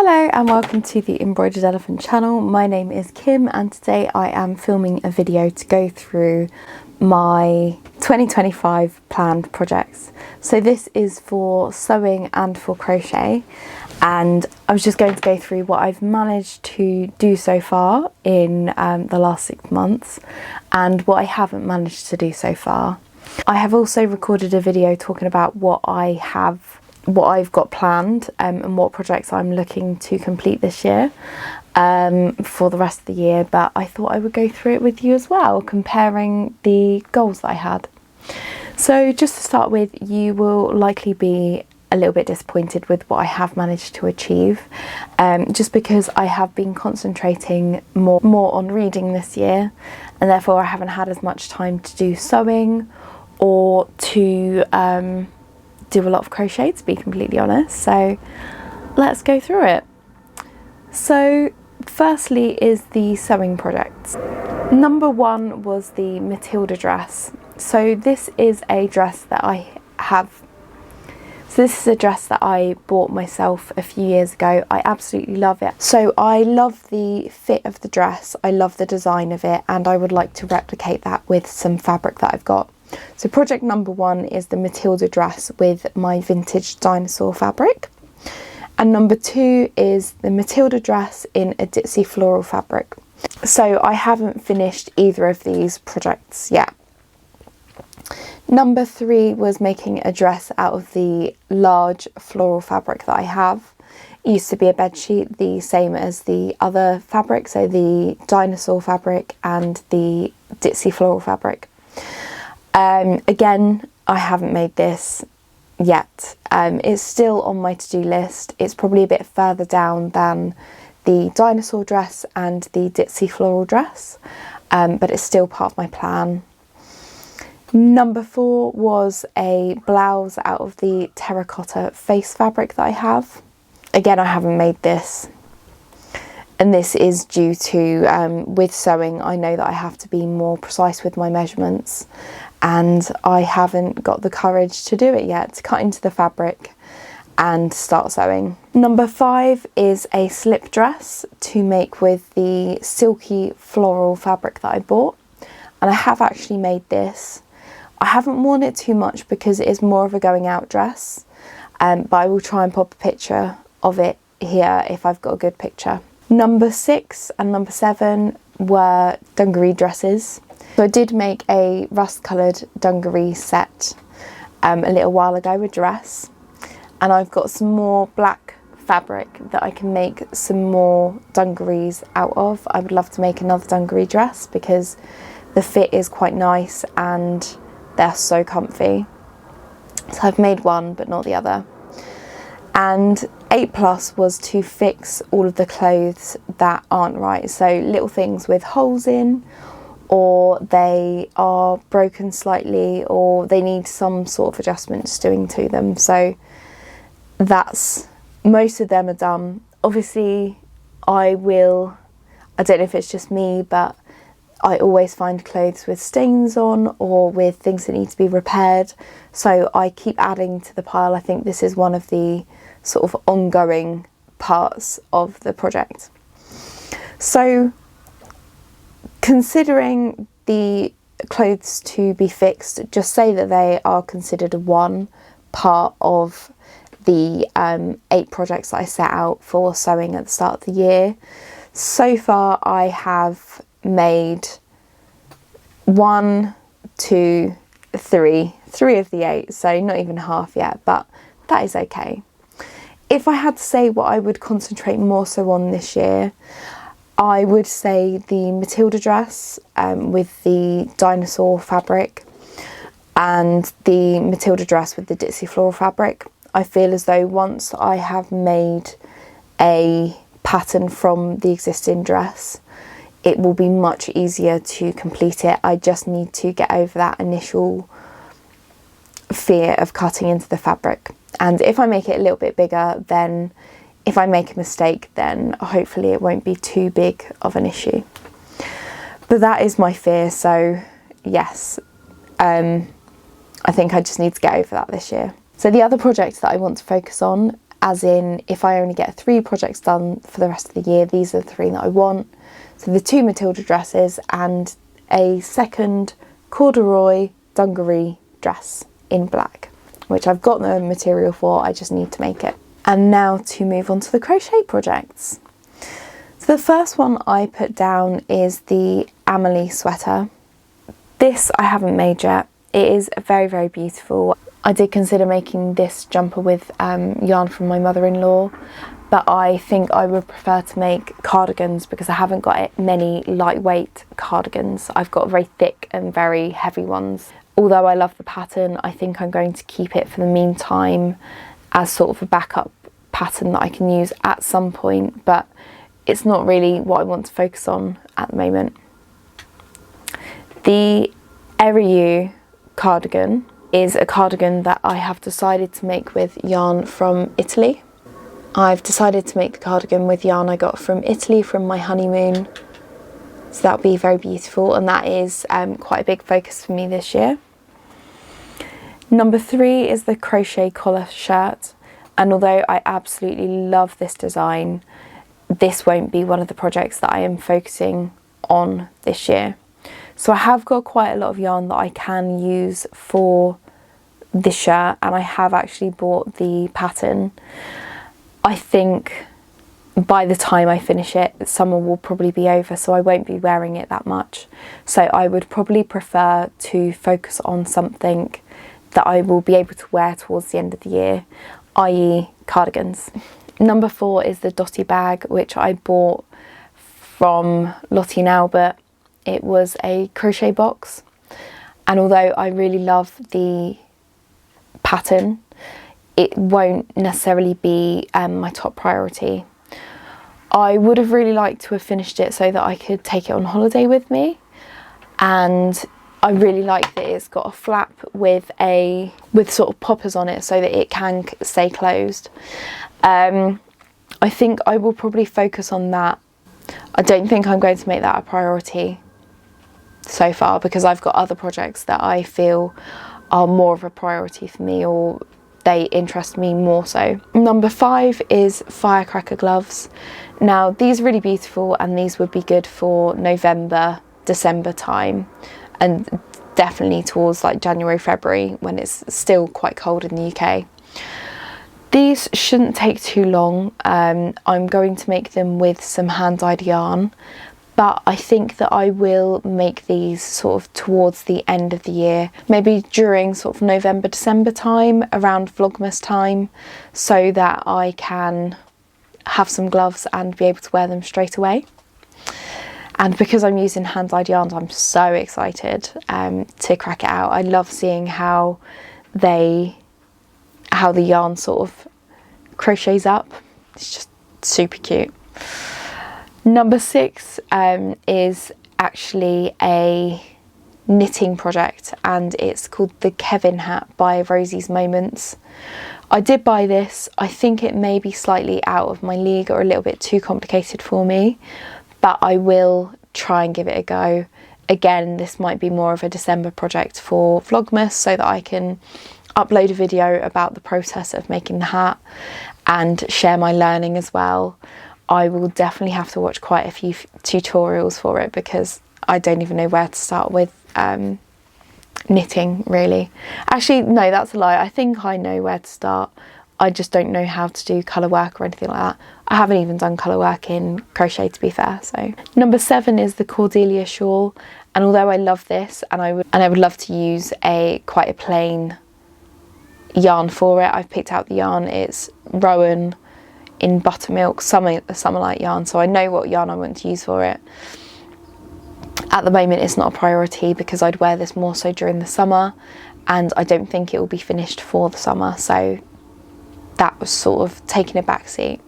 Hello and welcome to the Embroidered Elephant channel. My name is Kim and today I am filming a video to go through my 2025 planned projects. So this is for sewing and for crochet, and I was just going to go through what I've managed to do so far in the last 6 months and what I haven't managed to do so far. I have also recorded a video talking about what I've got planned and what projects I'm looking to complete this year for the rest of the year, but I thought I would go through it with you as well, comparing the goals that I had. So just to start with, you will likely be a little bit disappointed with what I have managed to achieve, just because I have been concentrating more on reading this year, and therefore I haven't had as much time to do sewing or to do a lot of crochet, to be completely honest. So let's go through it. So firstly is the sewing projects. Number one was the Matilda dress. So this is a dress that this is a dress that I bought myself a few years ago. I absolutely love it. So I love the fit of the dress, I love the design of it, and I would like to replicate that with some fabric that I've got. So project number one is the Matilda dress with my vintage dinosaur fabric. And number two is the Matilda dress in a Ditsy floral fabric. So I haven't finished either of these projects yet. Number three was making a dress out of the large floral fabric that I have. It used to be a bedsheet, the same as the other fabric, so the dinosaur fabric and the Ditsy floral fabric. Again, I haven't made this yet. It's still on my to-do list. It's probably a bit further down than the dinosaur dress and the Ditsy floral dress, but it's still part of my plan. Number four was a blouse out of the terracotta face fabric that I have. Again, I haven't made this. And this is due to, with sewing, I know that I have to be more precise with my measurements, and I haven't got the courage to do it yet, to cut into the fabric and start sewing. Number five is a slip dress to make with the silky floral fabric that I bought. And I have actually made this. I haven't worn it too much because it is more of a going out dress, but I will try and pop a picture of it here if I've got a good picture. Number six and number seven were dungaree dresses. So I did make a rust coloured dungaree set a little while ago, a dress, and I've got some more black fabric that I can make some more dungarees out of. I would love to make another dungaree dress because the fit is quite nice and they're so comfy. So I've made one but not the other. And 8+ was to fix all of the clothes that aren't right, so little things with holes in, or they are broken slightly, or they need some sort of adjustments doing to them. So most of them are done. Obviously I don't know if it's just me, but I always find clothes with stains on or with things that need to be repaired, so I keep adding to the pile. I think this is one of the sort of ongoing parts of the project. So considering the clothes to be fixed, just say that they are considered one part of the 8 projects that I set out for sewing at the start of the year. So far I have made 1, 2, 3 of the 8, so not even half yet, but that is okay. If I had to say what I would concentrate more so on this year, I would say the Matilda dress with the dinosaur fabric and the Matilda dress with the Ditsy floral fabric. I feel as though once I have made a pattern from the existing dress, it will be much easier to complete it. I just need to get over that initial fear of cutting into the fabric. And if I make it a little bit bigger, then if I make a mistake, then hopefully it won't be too big of an issue. But that is my fear, so yes, I think I just need to get over that this year. So the other project that I want to focus on as in if I only get 3 projects done for the rest of the year, these are the 3 that I want. So the 2 Matilda dresses and a second corduroy dungaree dress in black, which I've got the material for, I just need to make it. And now to move on to the crochet projects. So the first one I put down is the Amelie sweater. This I haven't made yet. It is very, very beautiful. I did consider making this jumper with yarn from my mother-in-law, but I think I would prefer to make cardigans because I haven't got many lightweight cardigans. I've got very thick and very heavy ones. Although I love the pattern, I think I'm going to keep it for the meantime as sort of a backup pattern that I can use at some point, but it's not really what I want to focus on at the moment. The Eriu cardigan is a cardigan that I have decided to make with yarn from Italy. I've decided to make the cardigan with yarn I got from Italy from my honeymoon. So that'll be very beautiful, and that is quite a big focus for me this year. Number 3 is the crochet collar shirt, and although I absolutely love this design, this won't be one of the projects that I am focusing on this year. So I have got quite a lot of yarn that I can use for this shirt, and I have actually bought the pattern. I think by the time I finish it, summer will probably be over, so I won't be wearing it that much. So I would probably prefer to focus on something that I will be able to wear towards the end of the year, i.e. cardigans. Number 4 is the Dotty bag, which I bought from Lottie and Albert. It was a crochet box, and although I really love the pattern, it won't necessarily be my top priority. I would have really liked to have finished it so that I could take it on holiday with me, and I really like that it's got a flap with sort of poppers on it so that it can stay closed. I think I will probably focus on that. I don't think I'm going to make that a priority so far because I've got other projects that I feel are more of a priority for me, or they interest me more so. Number 5 is firecracker gloves. Now these are really beautiful, and these would be good for November, December time, and definitely towards like January, February when it's still quite cold in the UK. These shouldn't take too long. I'm going to make them with some hand-dyed yarn, but I think that I will make these sort of towards the end of the year, maybe during sort of November, December time, around Vlogmas time, so that I can have some gloves and be able to wear them straight away. And because I'm using hand-dyed yarns, I'm so excited to crack it out. I love seeing how the yarn sort of crochets up. It's just super cute. Number 6 is actually a knitting project, and it's called the Kevin hat by Rosie's Moments. I did buy this. I think it may be slightly out of my league or a little bit too complicated for me, but I will try and give it a go. Again, this might be more of a December project for Vlogmas so that I can upload a video about the process of making the hat and share my learning as well. I will definitely have to watch quite a few tutorials for it because I don't even know where to start with knitting, really. Actually, no, that's a lie. I think I know where to start. I just don't know how to do colour work or anything like that. I haven't even done colour work in crochet, to be fair. So number 7 is the Cordelia shawl, and although I love this and I would love to use quite a plain yarn for it, I've picked out the yarn. It's Rowan in buttermilk, summer light yarn, so I know what yarn I want to use for it. At the moment it's not a priority because I'd wear this more so during the summer, and I don't think it will be finished for the summer, so that was sort of taking a back seat.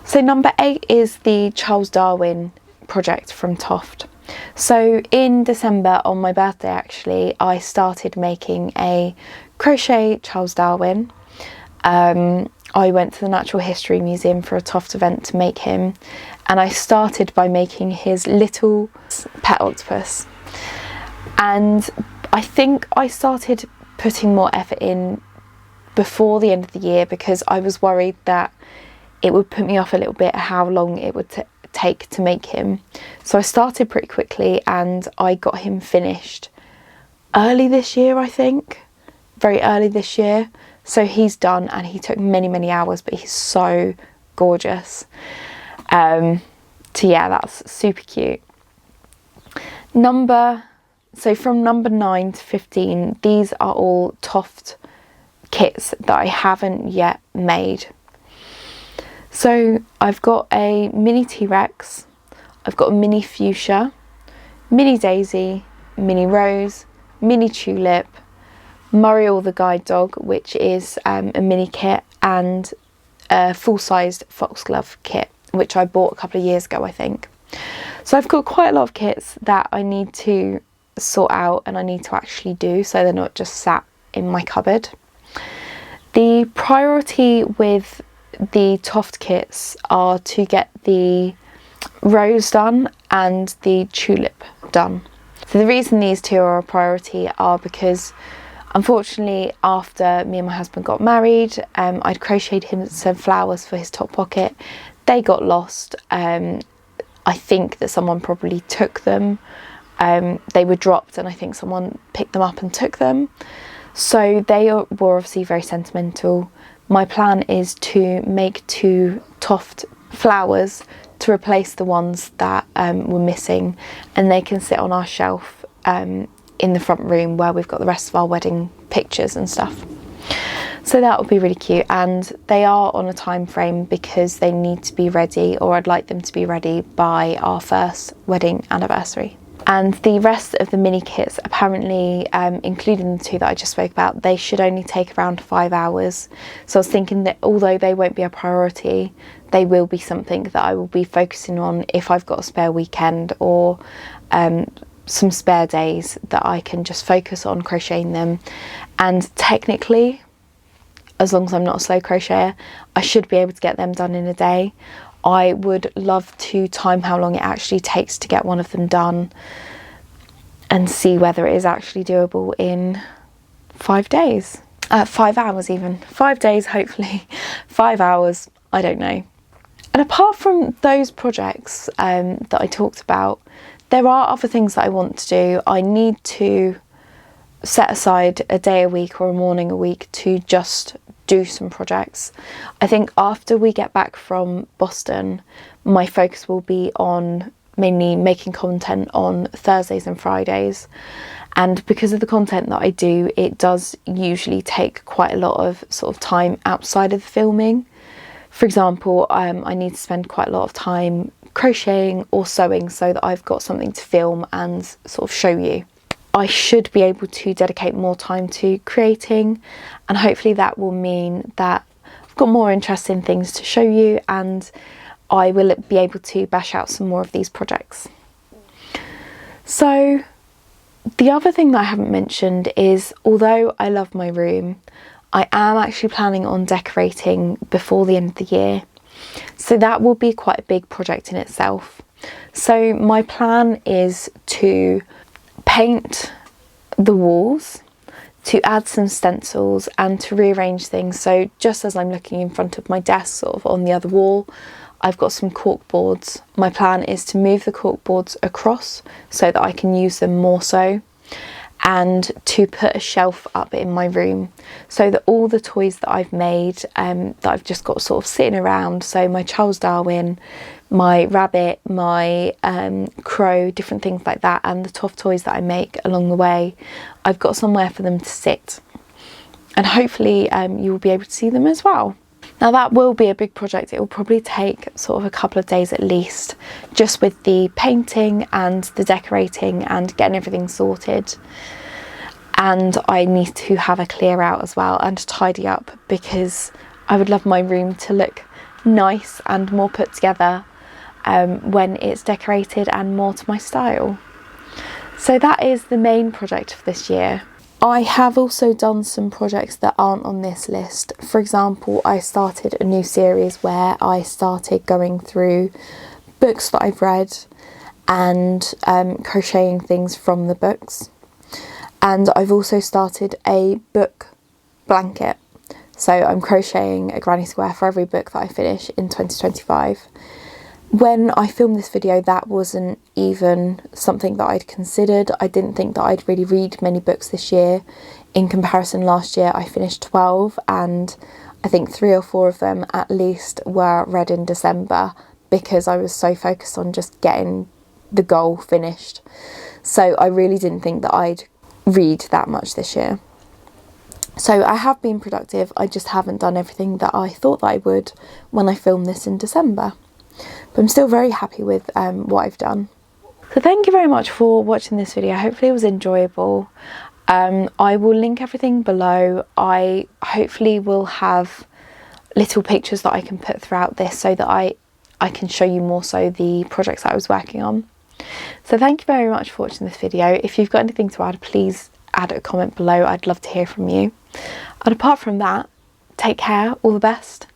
So number 8 is the Charles Darwin project from Toft. So in December, on my birthday actually, I started making a crochet Charles Darwin. I went to the Natural History Museum for a Toft event to make him, and I started by making his little pet octopus. And I think I started putting more effort in before the end of the year because I was worried that it would put me off a little bit how long it would take to make him. So I started pretty quickly and I got him finished early this year, I think, very early this year. So he's done, and he took many hours, but he's so gorgeous. So yeah, that's super cute. So from number 9 to 15, these are all Toft kits that I haven't yet made. So I've got a mini T-Rex, I've got a mini fuchsia, mini daisy, mini rose, mini tulip, Muriel the guide dog, which is a mini kit, and a full-sized foxglove kit, which I bought a couple of years ago, I think. So I've got quite a lot of kits that I need to sort out and I need to actually do, so they're not just sat in my cupboard. The priority with the Toft kits are to get the rose done and the tulip done. So the reason these two are a priority are because unfortunately after me and my husband got married, I'd crocheted him some flowers for his top pocket. They got lost. I think that someone probably took them. They were dropped and I think someone picked them up and took them. So they were obviously very sentimental. My plan is to make 2 Toft flowers to replace the ones that were missing, and they can sit on our shelf in the front room where we've got the rest of our wedding pictures and stuff. So that would be really cute, and they are on a time frame because they need to be ready, or I'd like them to be ready by our first wedding anniversary. And the rest of the mini kits, apparently, including the 2 that I just spoke about, they should only take around 5 hours. So I was thinking that although they won't be a priority, they will be something that I will be focusing on if I've got a spare weekend or some spare days that I can just focus on crocheting them. And technically, as long as I'm not a slow crocheter, I should be able to get them done in a day. I would love to time how long it actually takes to get one of them done and see whether it is actually doable in 5 days. 5 hours even. 5 days, hopefully. 5 hours, I don't know. And apart from those projects that I talked about, there are other things that I want to do. I need to set aside a day a week or a morning a week to just do some projects. I think after we get back from Boston, my focus will be on mainly making content on Thursdays and Fridays, and because of the content that I do, it does usually take quite a lot of sort of time outside of the filming. For example, I need to spend quite a lot of time crocheting or sewing so that I've got something to film and sort of show you. I should be able to dedicate more time to creating, and hopefully that will mean that I've got more interesting things to show you and I will be able to bash out some more of these projects. So the other thing that I haven't mentioned is, although I love my room, I am actually planning on decorating before the end of the year. So that will be quite a big project in itself. So my plan is to paint the walls, to add some stencils and to rearrange things. So just as I'm looking in front of my desk, sort of on the other wall, I've got some cork boards. My plan is to move the cork boards across so that I can use them more so, and to put a shelf up in my room so that all the toys that I've made, that I've just got sort of sitting around, so my Charles Darwin, my rabbit, my crow, different things like that, and the Toft toys that I make along the way, I've got somewhere for them to sit, and hopefully you will be able to see them as well. Now that will be a big project. It will probably take sort of a couple of days at least, just with the painting and the decorating and getting everything sorted. And I need to have a clear out as well and tidy up, because I would love my room to look nice and more put together when it's decorated and more to my style. So that is the main project for this year. I have also done some projects that aren't on this list. For example, I started a new series where I started going through books that I've read and crocheting things from the books. And I've also started a book blanket. So I'm crocheting a granny square for every book that I finish in 2025. When I filmed this video, that wasn't even something that I'd considered. I didn't think that I'd really read many books this year. In comparison, last year I finished 12, and I think 3 or 4 of them at least were read in December, because I was so focused on just getting the goal finished. So I really didn't think that I'd read that much this year. So I have been productive, I just haven't done everything that I thought that I would when I filmed this in December. But I'm still very happy with what I've done. So thank you very much for watching this video. Hopefully it was enjoyable. I will link everything below. I hopefully will have little pictures that I can put throughout this so that I can show you more so the projects that I was working on. So thank you very much for watching this video. If you've got anything to add, please add a comment below. I'd love to hear from you. And apart from that, take care, all the best.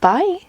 Bye.